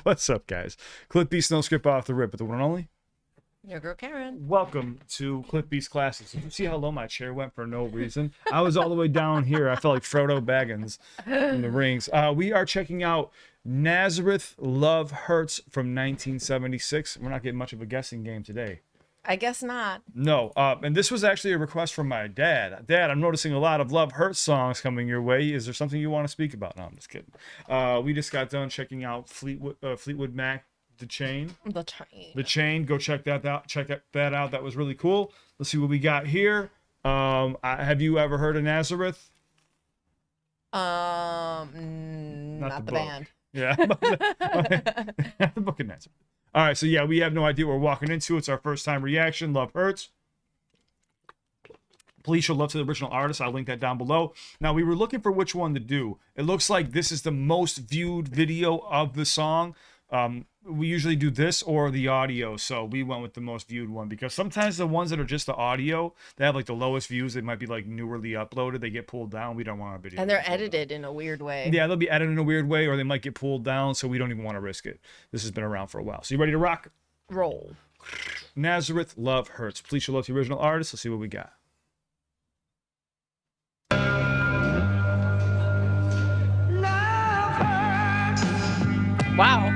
What's up, guys? CliffBeats, no script off the rip, but the one and only. Your girl Karen. Welcome to CliffBeats classes. Did you see how low my chair went for no reason? I was all the way down here. I felt like Frodo Baggins in the rings. We are checking out Nazareth, Love Hurts from 1976. We're not getting much of a guessing game today. I guess not. No, and this was actually a request from my dad. Dad, I'm noticing a lot of Love Hurts songs coming your way. Is there something you want to speak about? No, I'm just kidding. We just got done checking out Fleetwood Mac, The Chain. The Chain. Go check that out. That was really cool. Let's see what we got here. Have you ever heard of Nazareth? Not the band. Yeah. Not the book of Nazareth. All right, so yeah, we have no idea what we're walking into. It's our first time reaction. Love Hurts. Please show love to the original artist. I'll link that down below. Now, we were looking for which one to do. It looks like this is the most viewed video of the song. We usually do this or the audio, so we went with the most viewed one because sometimes the ones that are just the audio, they have like the lowest views. They might be like newerly uploaded. They get pulled down. We don't want our video. And they're edited in a weird way. Yeah, they'll be edited in a weird way, or they might get pulled down, so we don't even want to risk it. This has been around for a while. So you ready to rock? Roll. Nazareth, Love Hurts. Please show love to the original artist. Let's see what we got. Wow.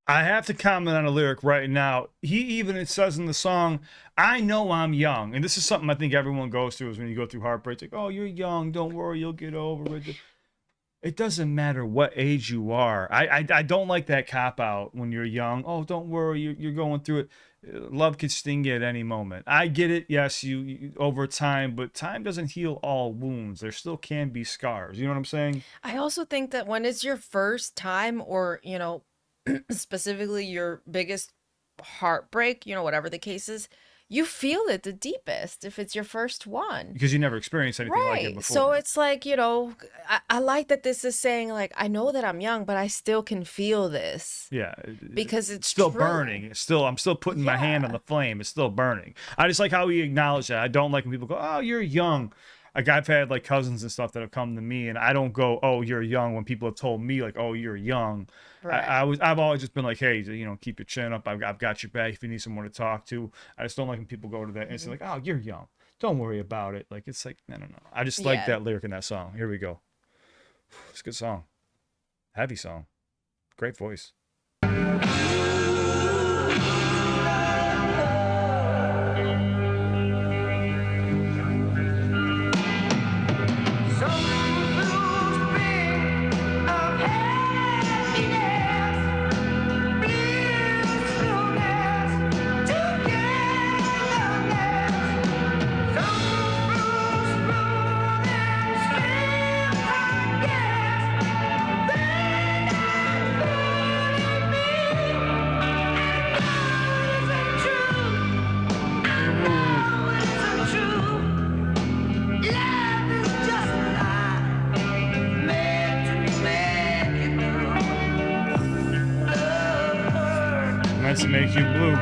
I have to comment on a lyric right now. It says in the song, I know I'm young. And this is something I think everyone goes through is when you go through heartbreak. It's like, oh, you're young. Don't worry. You'll get over it. It doesn't matter what age you are. I don't like that cop out when you're young. Oh, don't worry. You're going through it. Love could sting you at any moment. I get it. Yes, you over time, but time doesn't heal all wounds. There still can be scars. You know what I'm saying? I also think that when it's your first time or, specifically your biggest heartbreak, whatever the case is, you feel it the deepest if it's your first one. Because you never experienced anything like it before. So it's like, I like that this is saying like, I know that I'm young, but I still can feel this. Yeah. Because it's still true. burning. I'm still putting my hand on the flame. It's still burning. I just like how we acknowledge that. I don't like when people go, oh, you're young. Like I've had like cousins and stuff that have come to me and I don't go, oh, you're young when people have told me like, oh, you're young. Right. I've always just been like, hey, keep your chin up. I've got your back if you need someone to talk to. I just don't like when people go to that and it's like, oh, you're young. Don't worry about it. Like, it's like, no. I just like that lyric in that song. Here we go. It's a good song. Heavy song. Great voice. meant to make you blue.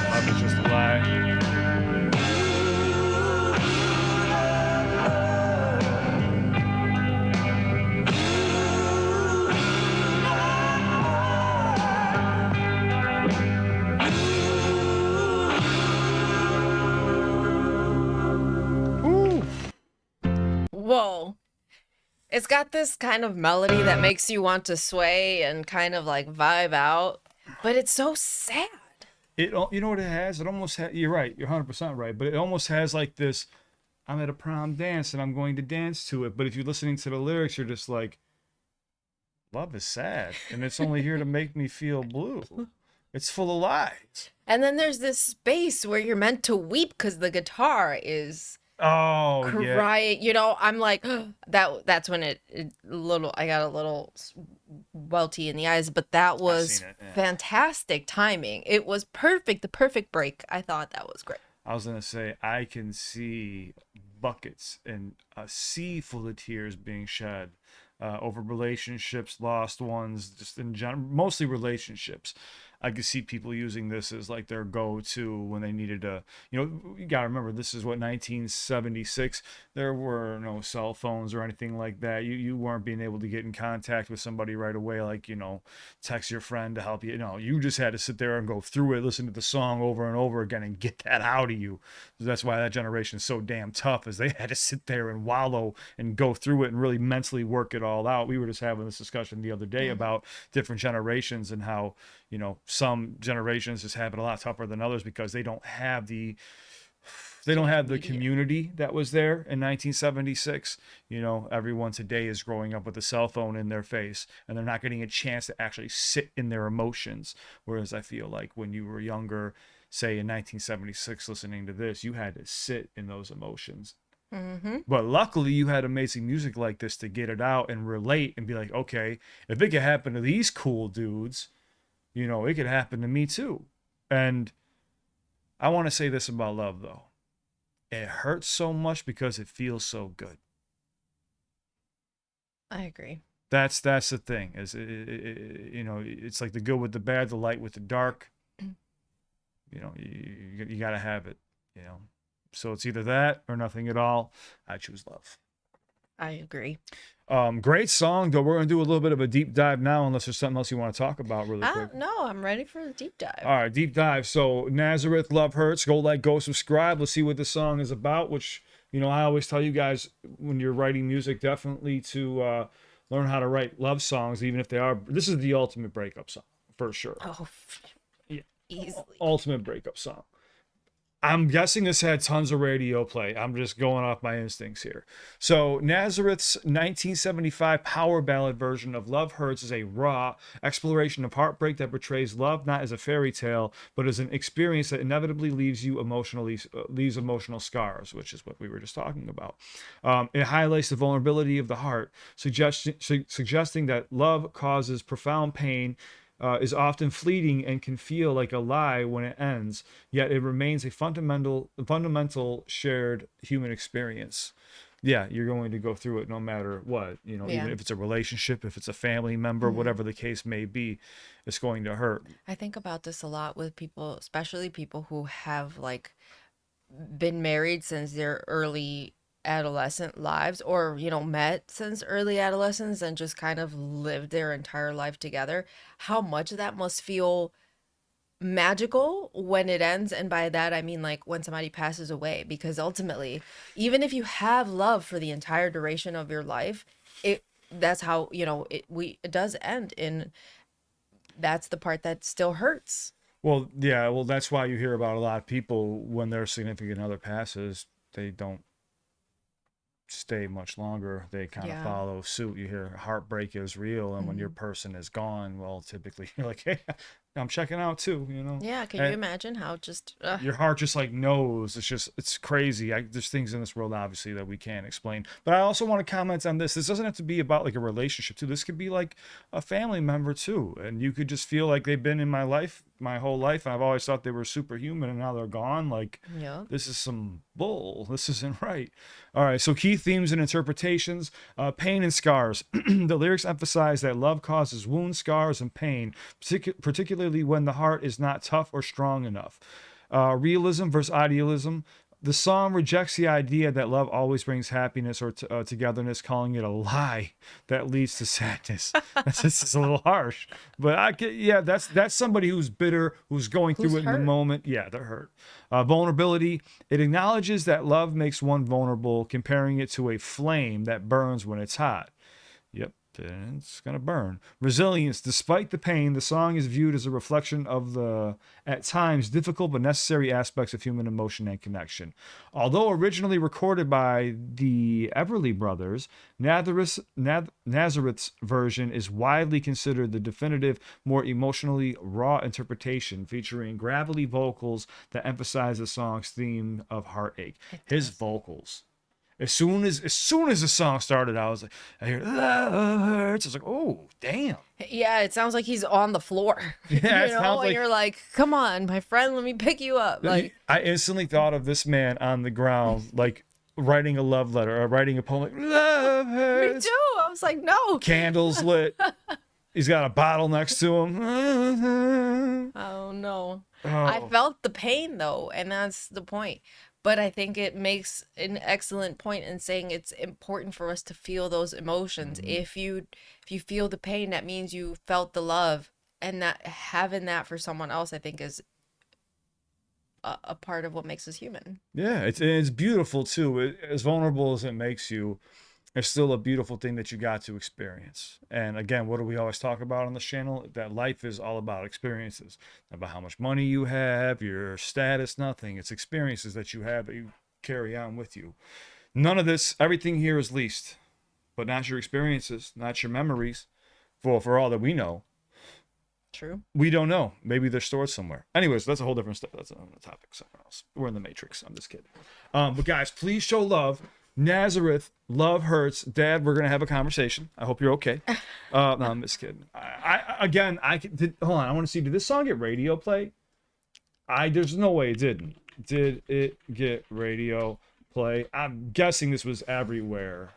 Love is just a lie. Ooh. Whoa. It's got this kind of melody that makes you want to sway and kind of like vibe out, but it's so sad. You know what it has? It almost you're right. You're 100% right. But it almost has like this, I'm at a prom dance and I'm going to dance to it. But if you're listening to the lyrics, you're just like, love is sad. And it's only here to make me feel blue. It's full of lies. And then there's this space where you're meant to weep because the guitar is Oh, yeah. crying. You know, I'm like, that's when I got a little welty in the eyes, but that was seen it, yeah. fantastic timing. It was perfect, the perfect break. I thought that was great. I was going to say, I can see buckets and a sea full of tears being shed over relationships, lost ones, just in general, mostly relationships. I could see people using this as like their go-to when they needed to, you got to remember, this is what, 1976. There were no cell phones or anything like that. You weren't being able to get in contact with somebody right away, like, text your friend to help you. No, you just had to sit there and go through it, listen to the song over and over again and get that out of you. So that's why that generation is so damn tough, is they had to sit there and wallow and go through it and really mentally work it all out. We were just having this discussion the other day about different generations and how, some generations just have it a lot tougher than others because they don't have the community that was there in 1976. Everyone today is growing up with a cell phone in their face and they're not getting a chance to actually sit in their emotions. Whereas I feel like when you were younger, say in 1976, listening to this, you had to sit in those emotions. Mm-hmm. But luckily you had amazing music like this to get it out and relate and be like, okay, if it could happen to these cool dudes, it could happen to me too. And I want to say this about love, though. It hurts so much because it feels so good. I agree. That's the thing. It's like the good with the bad, the light with the dark. You got to have it. So it's either that or nothing at all. I choose love. I agree. Great song, though. We're going to do a little bit of a deep dive now, unless there's something else you want to talk about really quick. No, I'm ready for the deep dive. All right, deep dive. So Nazareth, Love Hurts. Go like, go subscribe. Let's see what this song is about, which, I always tell you guys when you're writing music, definitely to learn how to write love songs, even if this is the ultimate breakup song, for sure. Oh, Yeah. easily. Ultimate breakup song. I'm guessing this had tons of radio play. I'm just going off my instincts here. So Nazareth's 1975 power ballad version of Love Hurts is a raw exploration of heartbreak that portrays love not as a fairy tale, but as an experience that inevitably leaves emotional scars, which is what we were just talking about. It highlights the vulnerability of the heart, suggesting that love causes profound pain, is often fleeting and can feel like a lie when it ends, yet it remains a fundamental shared human experience. Yeah, you're going to go through it no matter what, even if it's a relationship, if it's a family member, whatever the case may be, it's going to hurt. I think about this a lot with people, especially people who have like been married since their early adolescent lives, or met since early adolescence and just kind of lived their entire life together. How much of that must feel magical when it ends, and by that I mean like when somebody passes away, because ultimately, even if you have love for the entire duration of your life, it that's how, it does end, and that's the part that still hurts. Well, yeah, well, that's why you hear about a lot of people when their significant other passes, they don't stay much longer. They kind of Yeah. follow suit. You hear heartbreak is real, and when your Mhm. person is gone, well, typically you're like, hey, I'm checking out too, you know. Yeah, can you And imagine how just your heart just like knows. It's crazy. There's things in this world obviously that we can't explain, but I also want to comment on this. This doesn't have to be about like a relationship too. This could be like a family member too, and you could just feel like they've been in my life my whole life, and I've always thought they were superhuman, and now they're gone. Like, yeah. this is some bull. This isn't right. All right, so key themes and interpretations. Pain and scars. The lyrics emphasize that love causes wounds, scars, and pain, particularly when the heart is not tough or strong enough. Realism versus idealism. The song rejects the idea that love always brings happiness or togetherness, calling it a lie that leads to sadness. That's just a little harsh, but yeah, that's somebody who's bitter, who's going Who's through it in the hurt? moment. Yeah, they're hurt. Vulnerability. It acknowledges that love makes one vulnerable, comparing it to a flame that burns when it's hot. Yep, it's gonna burn. Resilience. Despite the pain, the song is viewed as a reflection of the, at times, difficult but necessary aspects of human emotion and connection. Although originally recorded by the Everly Brothers, Nazareth's version is widely considered the definitive, more emotionally raw interpretation, featuring gravelly vocals that emphasize the song's theme of heartache. It His does. vocals, as soon as the song started, I was like, I hear love hurts. I was like, oh damn. Yeah, it sounds like he's on the floor, Yeah, it sounds and like you're like, come on, my friend, let me pick you up. Like, I instantly thought of this man on the ground, like writing a love letter or writing a poem, like love me hurts. too. I was like, no. Candles lit. He's got a bottle next to him. Oh no. I Oh. felt the pain though, and that's the point. But I think it makes an excellent point in saying it's important for us to feel those emotions. Mhm. If you feel the pain, that means you felt the love, and that having that for someone else, I think, is a part of what makes us human. Yeah, it's beautiful too. As vulnerable as it makes you, it's still a beautiful thing that you got to experience. And again, what do we always talk about on this channel? That life is all about experiences, not about how much money you have, your status, nothing. It's experiences that you have that you carry on with you. None of this, everything here is leased, but not your experiences, not your memories. For all that we know, True. we don't know. Maybe they're stored somewhere. Anyways, that's a whole different stuff. That's another topic somewhere else. We're in the Matrix. I'm just kidding. But guys, please show love. Nazareth, love hurts. Dad, we're gonna have a conversation. I hope you're okay. No, I'm just kidding. Hold on. I want to see. Did this song get radio play? There's no way it didn't. Did it get radio play? I'm guessing this was everywhere.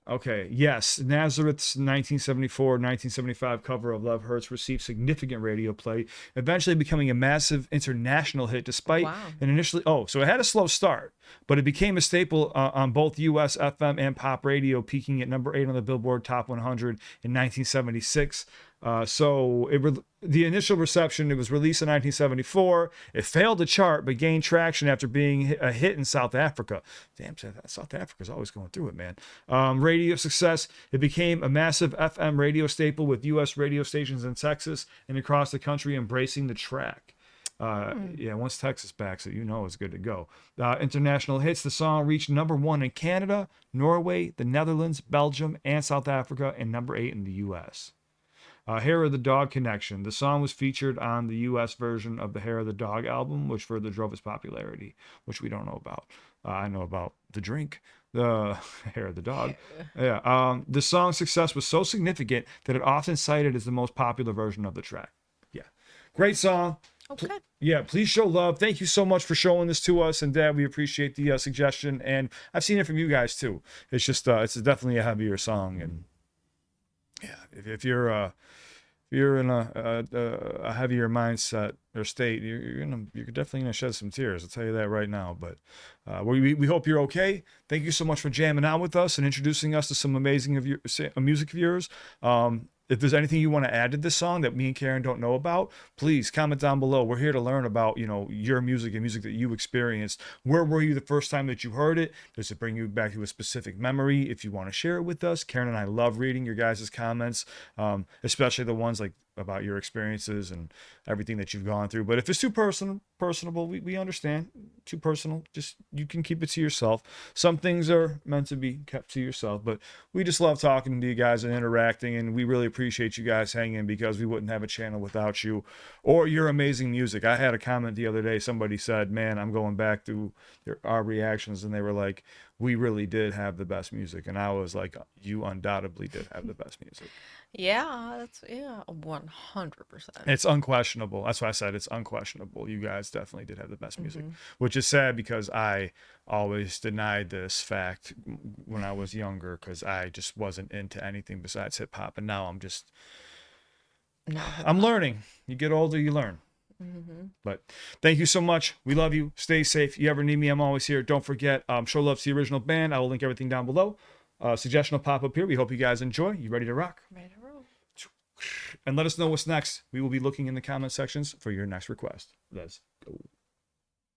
Okay, yes. Nazareth's 1974-1975 cover of Love Hurts received significant radio play, eventually becoming a massive international hit despite Wow. an initially... Oh, so it had a slow start, but it became a staple on both US FM and pop radio, peaking at number 8 on the Billboard Top 100 in 1976. The initial reception, it was released in 1974. It failed to chart, but gained traction after being a hit in South Africa. Damn, South Africa's always going through it, man. Radio success, it became a massive FM radio staple with U.S. radio stations in Texas and across the country embracing the track. Yeah, once Texas backs it, you know it's good to go. International hits, the song reached number 1 in Canada, Norway, the Netherlands, Belgium, and South Africa, and number 8 in the U.S. Hair of the Dog Connection. The song was featured on the U.S. version of the Hair of the Dog album, which further drove its popularity, which we don't know about. I know about the drink, the Hair of the Dog. Yeah. The song's success was so significant that it often cited as the most popular version of the track. Yeah. Great song. Okay. Yeah, please show love. Thank you so much for showing this to us, and Dad, we appreciate the suggestion, and I've seen it from you guys too. It's just it's definitely a heavier song, and yeah, if you're in a heavier mindset or state, you're definitely gonna shed some tears. I'll tell you that right now. But we hope you're okay. Thank you so much for jamming out with us and introducing us to some amazing music of yours. if there's anything you want to add to this song that me and Karen don't know about, please comment down below. We're here to learn about, you know, your music and music that you experienced. Where were you the first time that you heard it? Does it bring you back to a specific memory? If you want to share it with us, Karen and I love reading your guys' comments, especially the ones like about your experiences and everything that you've gone through. But if it's too personable, we understand. Too personal, just you can keep it to yourself. Some things are meant to be kept to yourself, but we just love talking to you guys and interacting, and we really appreciate you guys hanging, because we wouldn't have a channel without you or your amazing music. I had a comment the other day. Somebody said, man, I'm going back through our reactions, and they were like, we really did have the best music. And I was like, you undoubtedly did have the best music. Yeah, that's 100%. It's unquestionable. That's why I said it's unquestionable. You guys definitely did have the best music, which is sad because I always denied this fact when I was younger, because I just wasn't into anything besides hip hop. And now I'm learning. You get older, you learn. But thank you so much. We love you. Stay safe. You ever need me, I'm always here. Don't forget, show love to the original band. I will link everything down below. Suggestion will pop up here. We hope you guys enjoy. You ready to rock? Ready to roll. And let us know what's next. We will be looking in the comment sections for your next request. Let's go.